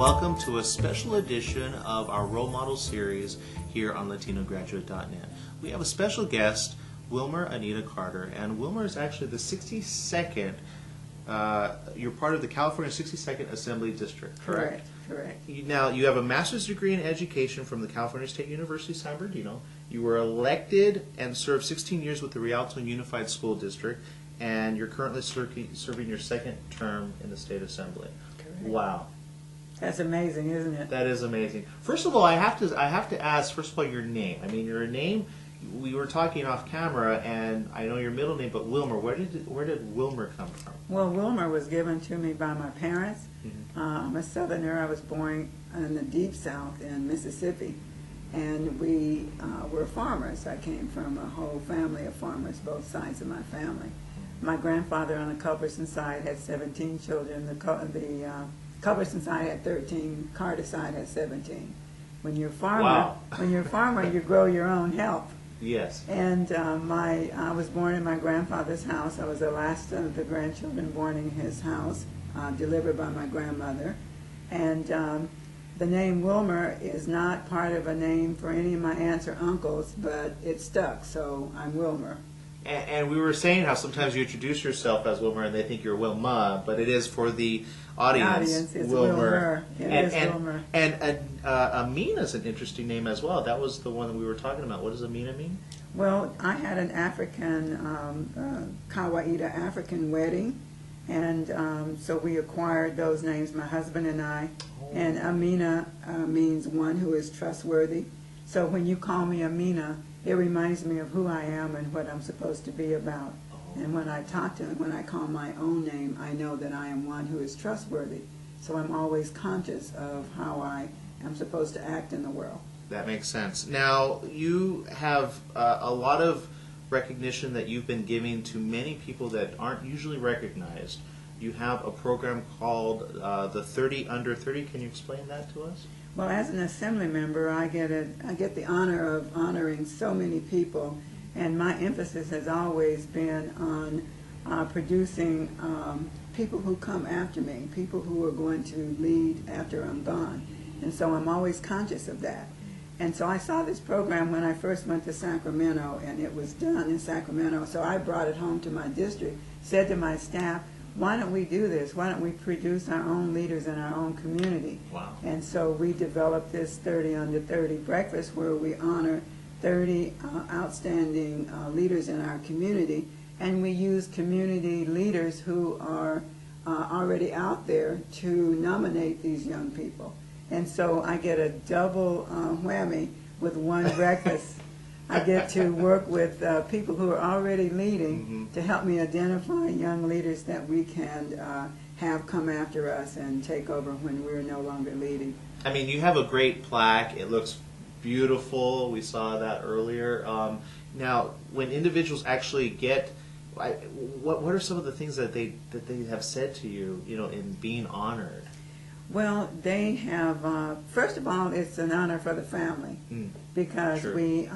welcome to a special edition of our Role Model series here on LatinoGraduate.net. We have a special guest, Wilmer Amina Carter, and Wilmer is actually the 62nd, you're part of the California 62nd Assembly District, correct? Correct. Now, you have a master's degree in education from the California State University, San Bernardino. You were elected and served 16 years with the Rialto Unified School District, and you're currently serving your second term in the State Assembly. Correct. Wow. That's amazing, isn't it? That is amazing. First of all, I have to ask, first of all, your name. I mean, your name, we were talking off camera, and I know your middle name, but Wilmer, where did Wilmer come from? Well, Wilmer was given to me by my parents. Mm-hmm. I'm a Southerner. I was born in the Deep South in Mississippi, and we were farmers. I came from a whole family of farmers, both sides of my family. My grandfather on the Culberson side had 17 children. The Culberson side had 13. Carter side had 17. When you're a farmer, wow. When you're a farmer, you grow your own health. Yes. And I was born in my grandfather's house. I was the last of the grandchildren born in his house, delivered by my grandmother. And the name Wilmer is not part of a name for any of my aunts or uncles, but it stuck, so I'm Wilmer. And we were saying how sometimes you introduce yourself as Wilmer and they think you're Wilma, but it is for the audience. It's Wilmer. Wilmer. And Amina is an interesting name as well. That was the one that we were talking about. What does Amina mean? Well, I had an African, Kawaida African wedding, and so we acquired those names, my husband and I. Oh. And Amina means one who is trustworthy. So when you call me Amina, it reminds me of who I am and what I'm supposed to be about. Oh. And when I call my own name, I know that I am one who is trustworthy. So I'm always conscious of how I am supposed to act in the world. That makes sense. Now, you have a lot of recognition that you've been giving to many people that aren't usually recognized. You have a program called the 30 Under 30. Can you explain that to us? Well, as an assembly member, I get the honor of honoring so many people, and my emphasis has always been on producing people who come after me, people who are going to lead after I'm gone. And so I'm always conscious of that. And so I saw this program when I first went to Sacramento, and it was done in Sacramento. So I brought it home to my district, said to my staff, why don't we do this? Why don't we produce our own leaders in our own community? Wow. And so we developed this 30 Under 30 breakfast where we honor 30 outstanding leaders in our community, and we use community leaders who are already out there to nominate these young people. And so I get a double whammy with one breakfast. I get to work with people who are already leading to help me identify young leaders that we can have come after us and take over when we're no longer leading. I mean, you have a great plaque. It looks beautiful. We saw that earlier. Now, when individuals actually get, what are some of the things that they have said to you, in being honored? Well, they have, first of all, it's an honor for the family because sure. we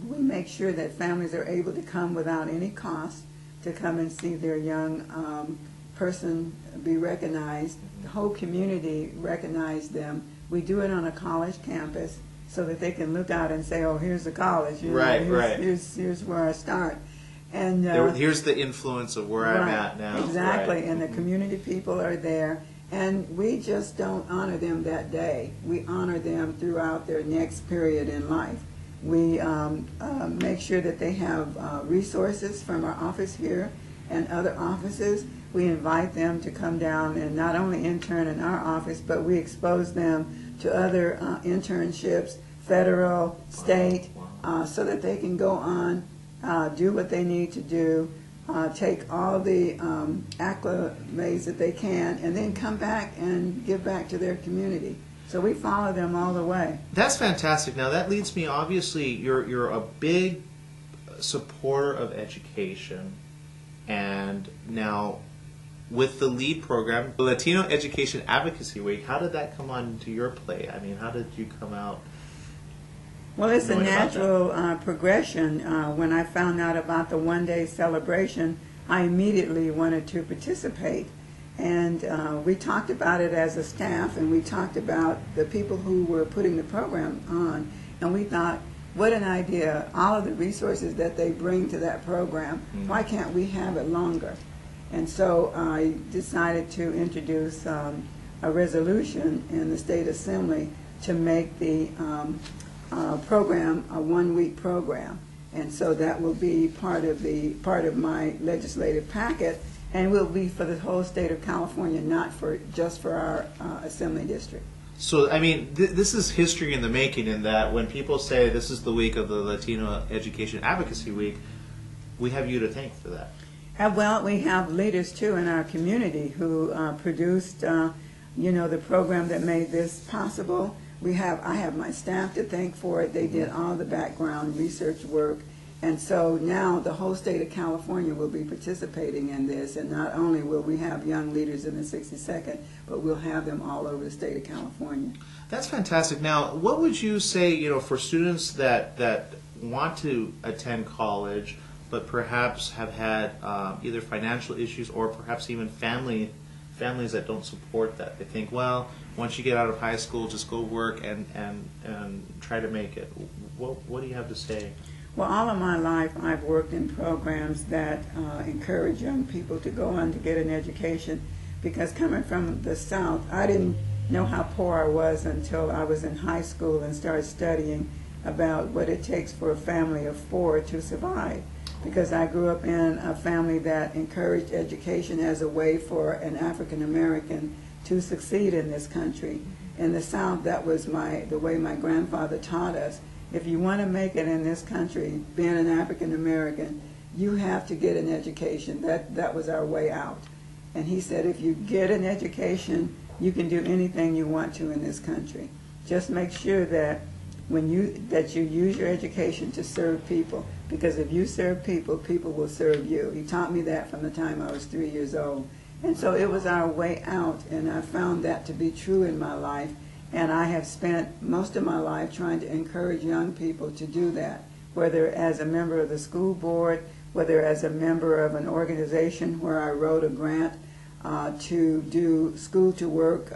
make sure that families are able to come without any cost to come and see their young person be recognized. The whole community recognize them. We do it on a college campus so that they can look out and say, oh, here's the college. Right. Here's where I start. And here's the influence of where I'm at now. Exactly, right. And the community people are there. And we just don't honor them that day. We honor them throughout their next period in life. We make sure that they have resources from our office here and other offices. We invite them to come down and not only intern in our office, but we expose them to other internships, federal, state, so that they can go on, do what they need to do, take all the acclimates that they can, and then come back and give back to their community. So we follow them all the way. That's fantastic. Now that leads me, obviously, you're a big supporter of education, and now with the LEAD program, the Latino Education Advocacy Week, how did that come onto your plate? I mean, how did you come out? Well, it's a natural progression. When I found out about the one-day celebration, I immediately wanted to participate. And we talked about it as a staff, and we talked about the people who were putting the program on, and we thought, what an idea, all of the resources that they bring to that program, why can't we have it longer? And so I decided to introduce a resolution in the State Assembly to make the program a one-week program. And so that will be part of my legislative packet, and will be for the whole state of California, not just for our assembly district. So, I mean, this is history in the making, in that when people say this is the week of the Latino Education Advocacy Week, we have you to thank for that. Well, we have leaders, too, in our community who produced, the program that made this possible. I have my staff to thank for it. They did all the background research work. And so now the whole state of California will be participating in this, and not only will we have young leaders in the 62nd, but we'll have them all over the state of California. That's fantastic. Now, what would you say, for students that want to attend college, but perhaps have had either financial issues or perhaps even families that don't support that? They think, well, once you get out of high school, just go work and try to make it. What do you have to say? Well, all of my life I've worked in programs that encourage young people to go on to get an education, because coming from the South, I didn't know how poor I was until I was in high school and started studying about what it takes for a family of 4 to survive. Because I grew up in a family that encouraged education as a way for an African American to succeed in this country. In the South, that was the way my grandfather taught us. If you want to make it in this country, being an African American, you have to get an education. That was our way out. And he said, if you get an education, you can do anything you want to in this country. Just make sure that that you use your education to serve people, because if you serve people, people will serve you. He taught me that from the time I was 3 years old. And so it was our way out, and I found that to be true in my life. And I have spent most of my life trying to encourage young people to do that, whether as a member of the school board, whether as a member of an organization where I wrote a grant to do school-to-work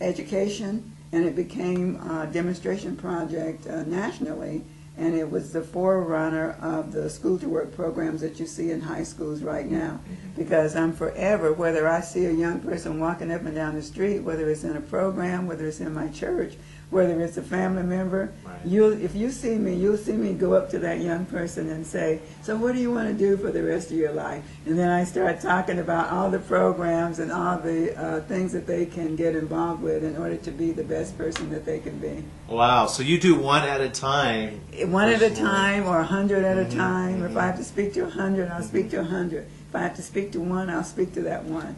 education, and it became a demonstration project nationally, and it was the forerunner of the school-to-work programs that you see in high schools right now. Because I'm forever, whether I see a young person walking up and down the street, whether it's in a program, whether it's in my church, whether it's a family member, right. If you see me, you'll see me go up to that young person and say, so what do you want to do for the rest of your life? And then I start talking about all the programs and all the things that they can get involved with in order to be the best person that they can be. Wow, so you do one at a time. One at a time, or 100 at a time. If I have to speak to 100, I'll speak to 100. If I have to speak to one, I'll speak to that one.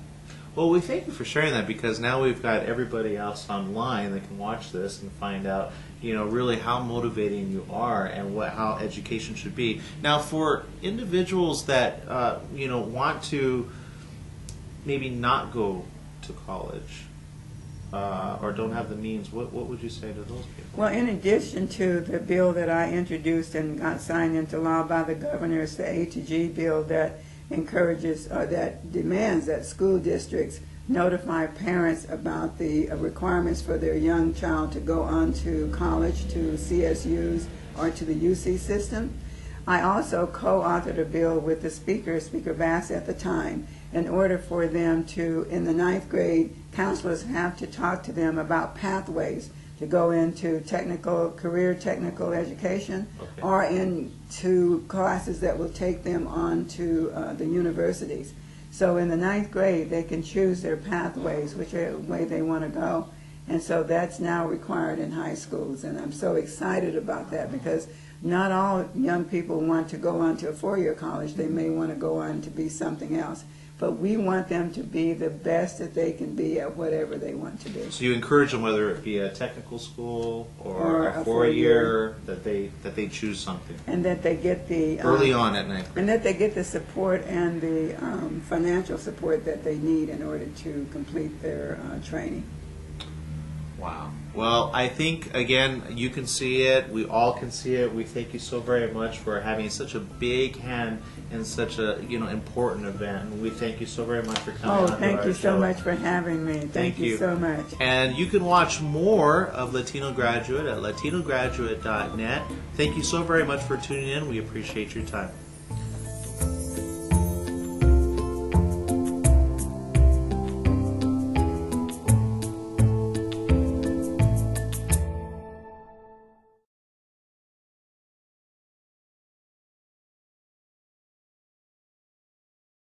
Well, we thank you for sharing that, because now we've got everybody else online that can watch this and find out, really how motivating you are and how education should be. Now, for individuals that, want to maybe not go to college or don't have the means, what would you say to those people? Well, in addition to the bill that I introduced and got signed into law by the governor, it's the A to G bill that encourages or that demands that school districts notify parents about the requirements for their young child to go on to college, to CSUs, or to the UC system. I also co-authored a bill with the Speaker Bass at the time, in order for them to, in the 9th grade, counselors have to talk to them about pathways to go into career technical education, okay, or into classes that will take them on to the universities. So in the 9th grade, they can choose their pathways, which way they want to go. And so that's now required in high schools. And I'm so excited about that, because not all young people want to go on to a 4-year college. They may want to go on to be something else. But we want them to be the best that they can be at whatever they want to do. So you encourage them, whether it be a technical school or a 4-year, that they choose something. And that they get the early on at 9th grade. And that they get the support and the financial support that they need in order to complete their training. Wow. Well, I think, again, you can see it. We all can see it. We thank you so very much for having such a big hand in such a important event. And we thank you so very much for coming on to thank our you show. so much for having me. Thank you so much. And you can watch more of Latino Graduate at latinograduate.net. Thank you so very much for tuning in. We appreciate your time.